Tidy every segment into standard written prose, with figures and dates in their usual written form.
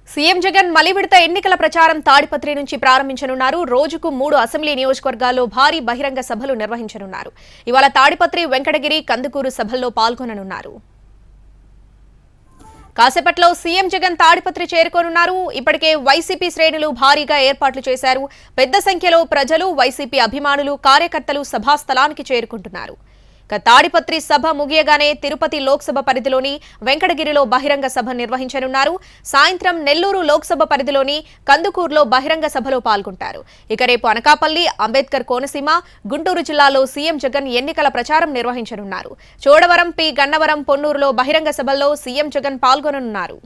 CM Jagan మలి విడత ఎన్నికల ప్రచారం తాడిపత్రి నుంచి ప్రారంభించనున్నారు. రోజుకు 3 అసెంబ్లీ నియోజకవర్గాల్లో భారీ బహిరంగ సభలు నిర్వహించనున్నారు. ఇవాళ తాడిపత్రి, వెంకటగిరి, కందుకూరు సభల్లో పాల్గొననున్నారు. కాసేపట్లో సీఎం జగన్ తాడిపత్రి చేరుకోనున్నారు. ఇప్పటికే వైసీపీ శ్రేణులు భారీగా ఏర్పాట్లు చేశారు. పెద్ద సంఖ్యలో ప్రజలు, వైసీపీ అభిమానులు, కార్యకర్తలు సభాస్థలానికి చేరుకుంటున్నారు. తాడిపత్రి సభ ముగియగానే తిరుపతి లోక్సభ పరిధిలోని వెంకటగిరిలో బహిరంగ సభ నిర్వహించనున్నారు. సాయంత్రం నెల్లూరు లోక్సభ పరిధిలోని కందుకూరులో బహిరంగ సభలో పాల్గొంటారు. ఇక రేపు అనకాపల్లి, అంబేద్కర్ కోనసీమ, గుంటూరు జిల్లాలో సీఎం జగన్ ఎన్నికల ప్రచారం నిర్వహించనున్నారు. చోడవరం, పి గన్నవరం, పొన్నూరులో బహిరంగ సభల్లో సీఎం జగన్ పాల్గొననున్నారు.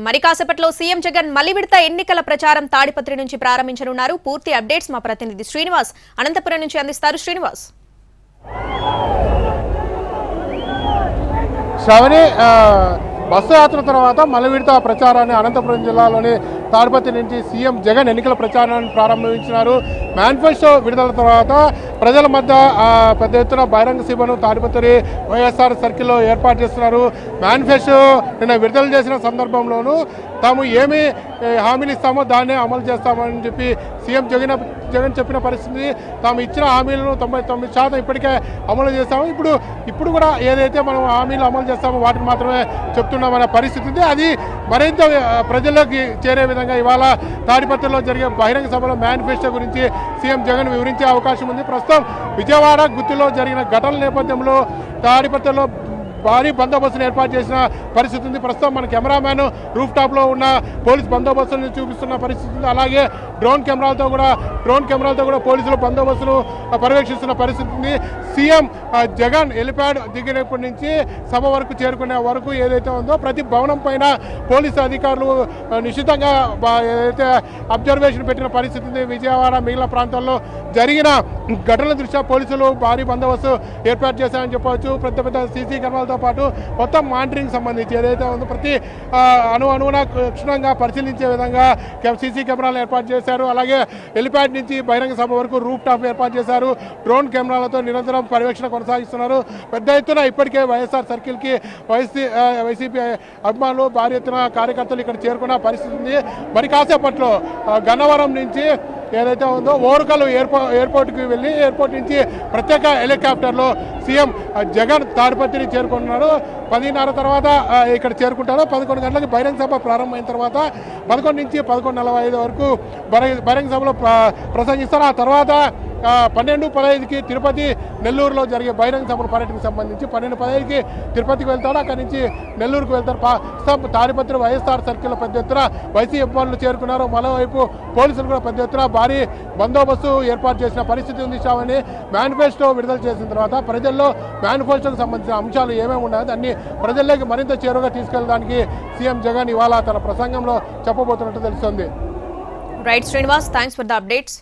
మరి కాసేపట్లో సీఎం జగన్ మలి విడత ఎన్నికల ప్రచారం తాడిపత్రి నుంచి ప్రారంభించనున్నారు. పూర్తి అప్డేట్స్ మా ప్రతినిధి శ్రీనివాస్ అనంతపురం నుంచి అందిస్తారు. శ్రీనివాస్, శ్రావణి, బస్సు యాత్ర తర్వాత మలి విడత ప్రచారాన్ని అనంతపురం జిల్లాలోని తాడిపత్రి నుంచి సీఎం జగన్ ఎన్నికల ప్రచారాన్ని ప్రారంభించినారు. మేనిఫెస్టో విడుదల తర్వాత ప్రజల మధ్య పెద్ద ఎత్తున బహిరంగ సభను తాడిపత్రి వైఎస్ఆర్ సర్కిల్లో ఏర్పాటు చేస్తున్నారు. మేనిఫెస్టో నిన్న విడుదల చేసిన సందర్భంలోనూ తాము ఏమి హామీలు ఇస్తామో దాన్నే అమలు చేస్తామని చెప్పి సీఎం జగన్ చెప్పిన పరిస్థితి. తాము ఇచ్చిన హామీలను 99% ఇప్పటికే అమలు చేస్తాము. ఇప్పుడు కూడా ఏదైతే మనం హామీలు అమలు చేస్తామో వాటిని మాత్రమే చెప్తున్నామనే పరిస్థితి ఉంది. అది మరింత ప్రజల్లోకి చేరే విధంగా ఇవాళ తాడిపత్రిలో జరిగే బహిరంగ సభలో మేనిఫెస్టో గురించి సీఎం జగన్ వివరించే అవకాశం ఉంది. ప్రస్తుతం విజయవాడ, గుత్తిలో జరిగిన ఘటనల నేపథ్యంలో తాడిపత్రిలో భారీ బందోబస్తును ఏర్పాటు చేసిన పరిస్థితి ఉంది. ప్రస్తుతం మన కెమెరామ్యాన్ రూఫ్ టాప్లో ఉన్న పోలీస్ బందోబస్తుని చూపిస్తున్న పరిస్థితి ఉంది. అలాగే డ్రోన్ కెమెరాలతో కూడా పోలీసులు బందోబస్తును పర్యవేక్షిస్తున్న పరిస్థితి ఉంది. సీఎం జగన్ హెలిప్యాడ్ దిగినప్పటి నుంచి సభ వరకు చేరుకునే వరకు ఏదైతే ఉందో ప్రతి భవనం పైన పోలీసు అధికారులు నిశ్చితంగా ఏదైతే అబ్జర్వేషన్ పెట్టిన పరిస్థితి ఉంది. విజయవాడ మిగిలిన ప్రాంతాల్లో జరిగిన ఘటనల దృష్ట్యా పోలీసులు భారీ బందోబస్తు ఏర్పాటు చేశారని చెప్పవచ్చు. పెద్ద సీసీ కెమెరాలతో పాటు మొత్తం మానిటరింగ్ సంబంధించి ఏదైతే ఉందో ప్రతి అణువున క్షుణ్ణంగా పరిశీలించే విధంగా సీసీ కెమెరాలు ఏర్పాటు చేశారు. అలాగే హెలిప్యాడ్ నుంచి బహిరంగ సభ వరకు రూఫ్ టాప్ ఏర్పాటు చేశారు. డ్రోన్ కెమెరాలతో నిరంతరం పర్యవేక్షణ కొనసాగిస్తున్నారు. పెద్ద ఎత్తున ఇప్పటికే వైఎస్ఆర్ సర్కిల్కి వైసీపీ అభిమానులు, భారీ ఎత్తున కార్యకర్తలు ఇక్కడ చేరుకున్న పరిస్థితి ఉంది. మరి కాసేపట్లో గన్నవరం నుంచి ఏదైతే ఉందో ఓరుకల్ ఎయిర్పోర్ట్కి వెళ్ళి ఎయిర్పోర్ట్ నుంచి ప్రత్యేక హెలికాప్టర్లో సీఎం జగన్ తాడిపత్రి చేరుకుంటున్నారు. 10:30 తర్వాత ఇక్కడ చేరుకుంటారు. 11 గంటలకు బహిరంగ సభ ప్రారంభమైన తర్వాత 11 నుంచి 11:45 వరకు బహిరంగ సభలో ప్రసంగిస్తారు. ఆ తర్వాత 12:15కి తిరుపతి, నెల్లూరులో జరిగే బహిరంగ సభల పర్యటనకు సంబంధించి 12:15కి తిరుపతికి వెళ్తాడు. అక్కడి నుంచి నెల్లూరుకు వెళ్తారు. తాడిపత్రి వైఎస్ఆర్ సర్కిల్ పెద్ద ఎత్తున వైసీపీ అభిమానులు చేరుకున్నారు. మరోవైపు పోలీసులు కూడా పెద్ద ఎత్తున భారీ బందోబస్తు ఏర్పాటు చేసిన పరిస్థితి ఉంది. శ్రావణి, మేనిఫెస్టో విడుదల చేసిన తర్వాత ప్రజల్లో మేనిఫెస్టోకి సంబంధించిన అంశాలు ఏమేమి ఉన్నాయో అన్ని ప్రజల్లోకి మరింత చేరువుగా తీసుకెళ్ళడానికి సీఎం జగన్ ఇవాళ తన ప్రసంగంలో చెప్పబోతున్నట్టు తెలుస్తోంది. Right Srinivas, thanks for the updates.